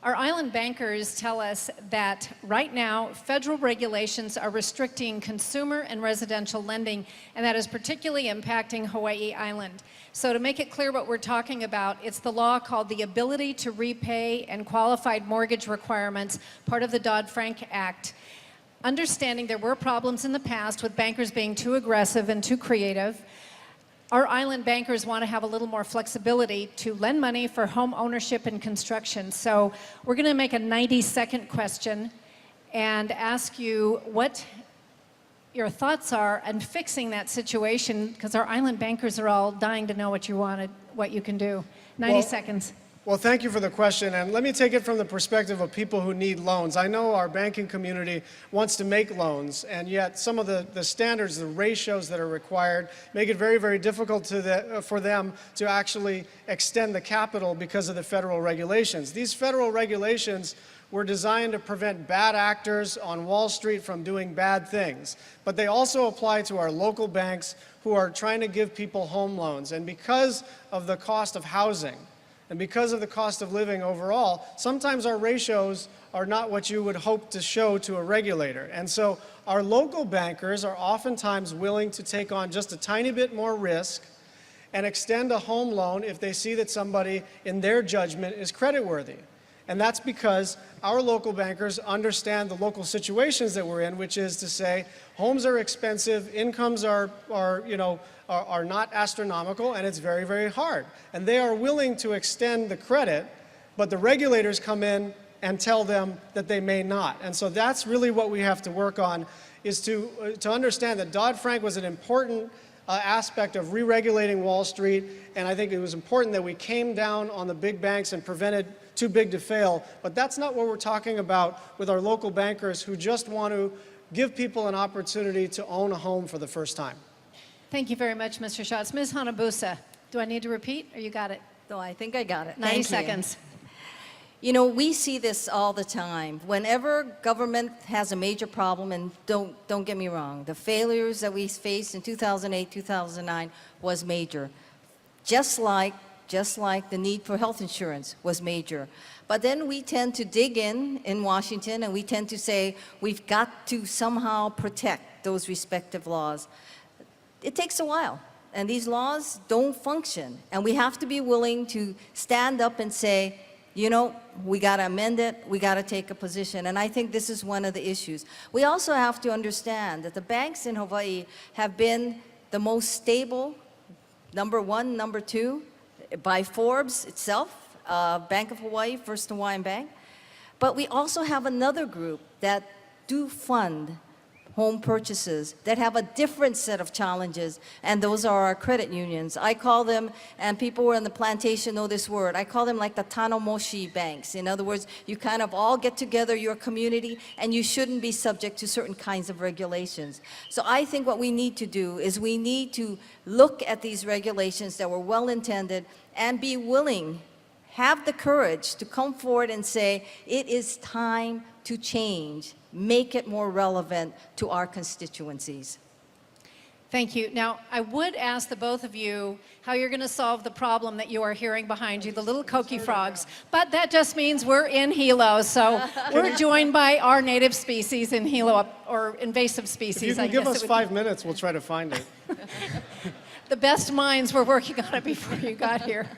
Our island bankers tell us that right now, federal regulations are restricting consumer and residential lending, and that is particularly impacting Hawaii Island. So to make it clear what we're talking about, it's the law called the Ability to Repay and Qualified Mortgage Requirements, part of the Dodd-Frank Act. Understanding there were problems in the past with bankers being too aggressive and too creative, our island bankers want to have a little more flexibility to lend money for home ownership and construction. So we're going to make a 90-second question and ask you what your thoughts are on fixing that situation, because our island bankers are all dying to know what you can do. 90 seconds. Well, thank you for the question, and let me take it from the perspective of people who need loans. I know our banking community wants to make loans, and yet some of the standards, the ratios that are required, make it very, very difficult for them to actually extend the capital because of the federal regulations. These federal regulations were designed to prevent bad actors on Wall Street from doing bad things, but they also apply to our local banks who are trying to give people home loans. And because of the cost of housing, and because of the cost of living overall, sometimes our ratios are not what you would hope to show to a regulator. And so our local bankers are oftentimes willing to take on just a tiny bit more risk and extend a home loan if they see that somebody, in their judgment, is creditworthy. And that's because our local bankers understand the local situations that we're in, which is to say, homes are expensive, incomes are not astronomical, and it's very, very hard. And they are willing to extend the credit, but the regulators come in and tell them that they may not. And so that's really what we have to work on, is to understand that Dodd-Frank was an important aspect of re-regulating Wall Street, and I think it was important that we came down on the big banks and prevented too big to fail. But that's not what we're talking about with our local bankers who just want to give people an opportunity to own a home for the first time. Thank you very much, Mr. Schatz. Ms. Hanabusa, do I need to repeat, or you got it? No, I think I got it. 90 seconds. You know, we see this all the time. Whenever government has a major problem, and don't get me wrong, the failures that we faced in 2008, 2009 was major. Just like the need for health insurance was major. But then we tend to dig in Washington, and we tend to say we've got to somehow protect those respective laws. It takes a while, and these laws don't function. And we have to be willing to stand up and say, you know, we got to amend it, we got to take a position. And I think this is one of the issues. We also have to understand that the banks in Hawaii have been the most stable, number one, number two, by Forbes itself, Bank of Hawaii, First Hawaiian Bank. But we also have another group that do fund home purchases that have a different set of challenges, and those are our credit unions. I call them, and people who are on the plantation know this word, I call them like the Tanomoshi banks. In other words, you kind of all get together, your community, and you shouldn't be subject to certain kinds of regulations. So I think what we need to do is we need to look at these regulations that were well-intended and be willing, have the courage to come forward and say, it is time to change. Make it more relevant to our constituencies. Thank you. Now, I would ask the both of you how you're going to solve the problem that you are hearing behind you, the little koki frogs. But that just means we're in Hilo, so we're joined by our native species in Hilo, or invasive species, If you can give us 5 minutes, we'll try to find it. The best minds were working on it before you got here.